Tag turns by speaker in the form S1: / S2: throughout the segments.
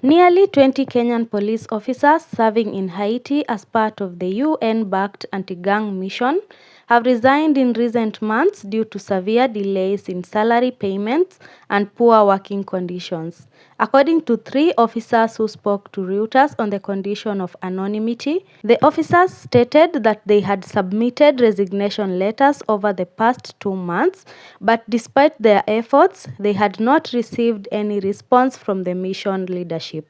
S1: Nearly 20 Kenyan police officers serving in Haiti as part of the UN-backed anti-gang mission have resigned in recent months due to severe delays in salary payments and poor working conditions. According to three officers who spoke to Reuters on the condition of anonymity, the officers stated that they had submitted resignation letters over the past 2 months, but despite their efforts, they had not received any response from the mission leadership.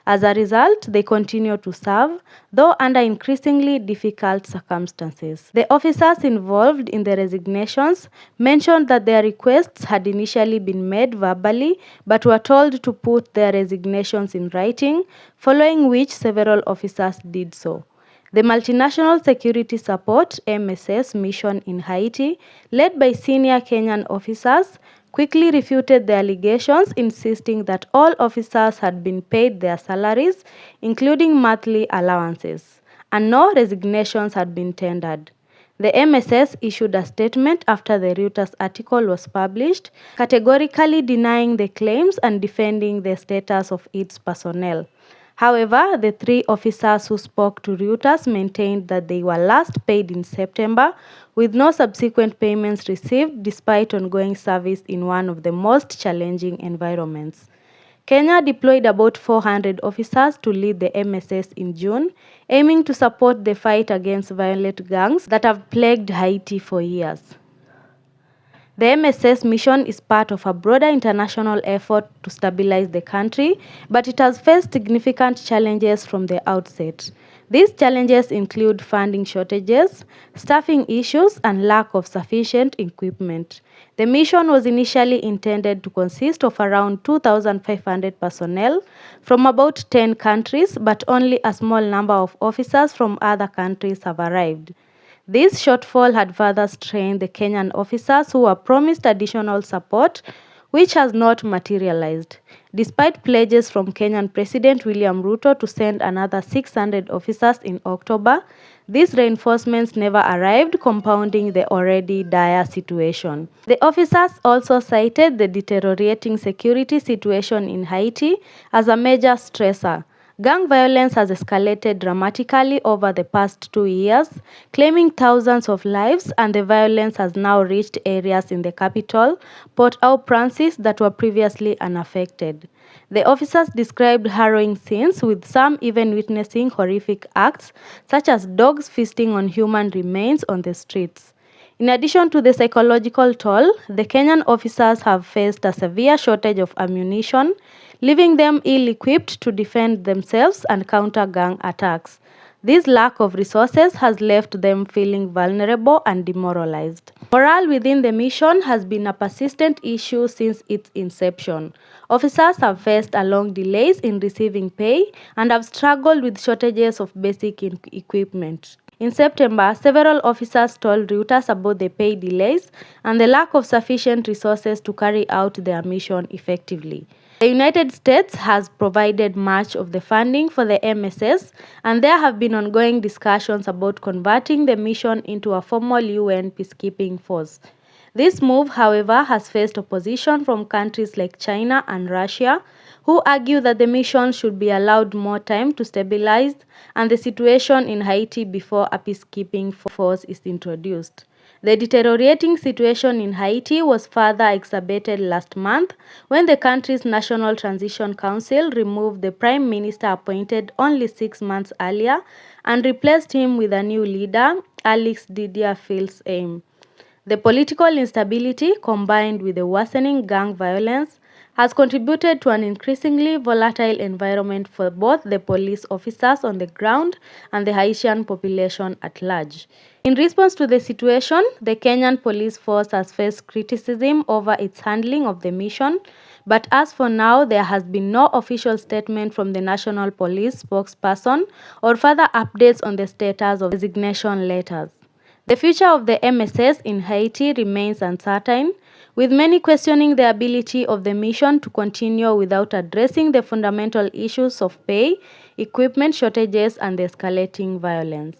S1: As a result, they continue to serve, though under increasingly difficult circumstances. The officers involved in the resignations mentioned that their requests had initially been made verbally but were told to put their resignations in writing, following which several officers did so. The Multinational Security Support (MSS) mission in Haiti, led by senior Kenyan officers, quickly refuted the allegations, insisting that all officers had been paid their salaries, including monthly allowances, and no resignations had been tendered. The MSS issued a statement after the Reuters article was published, categorically denying the claims and defending the status of its personnel. However, the three officers who spoke to Reuters maintained that they were last paid in September, with no subsequent payments received despite ongoing service in one of the most challenging environments. Kenya deployed about 400 officers to lead the MSS in June, aiming to support the fight against violent gangs that have plagued Haiti for years. The MSS mission is part of a broader international effort to stabilize the country, but it has faced significant challenges from the outset. These challenges include funding shortages, staffing issues, and lack of sufficient equipment. The mission was initially intended to consist of around 2,500 personnel from about 10 countries, but only a small number of officers from other countries have arrived. This shortfall had further strained the Kenyan officers who were promised additional support, which has not materialized. Despite pledges from Kenyan President William Reuter to send another 600 officers in October, these reinforcements never arrived, compounding the already dire situation. The officers also cited the deteriorating security situation in Haiti as a major stressor. Gang violence has escalated dramatically over the past 2 years, claiming thousands of lives, and the violence has now reached areas in the capital, Port-au-Prince, that were previously unaffected. The officers described harrowing scenes, with some even witnessing horrific acts, such as dogs feasting on human remains on the streets. In addition to the psychological toll, the Kenyan officers have faced a severe shortage of ammunition, leaving them ill-equipped to defend themselves and counter gang attacks. This lack of resources has left them feeling vulnerable and demoralized. Morale within the mission has been a persistent issue since its inception. Officers have faced long delays in receiving pay and have struggled with shortages of basic equipment. In September, several officers told Reuters about the pay delays and the lack of sufficient resources to carry out their mission effectively. The United States has provided much of the funding for the MSS, and there have been ongoing discussions about converting the mission into a formal UN peacekeeping force. This move, however, has faced opposition from countries like China and Russia, who argue that the mission should be allowed more time to stabilize and the situation in Haiti before a peacekeeping force is introduced. The deteriorating situation in Haiti was further exacerbated last month when the country's National Transition Council removed the prime minister appointed only 6 months earlier and replaced him with a new leader, Alex Didier Fils-Aime. The political instability, combined with the worsening gang violence, has contributed to an increasingly volatile environment for both the police officers on the ground and the Haitian population at large. In response to the situation, the Kenyan police force has faced criticism over its handling of the mission, but as for now, there has been no official statement from the National Police spokesperson or further updates on the status of resignation letters. The future of the MSS in Haiti remains uncertain, with many questioning the ability of the mission to continue without addressing the fundamental issues of pay, equipment shortages, and the escalating violence.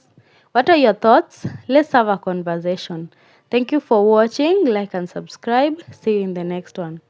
S1: What are your thoughts? Let's have a conversation. Thank you for watching. Like and subscribe. See you in the next one.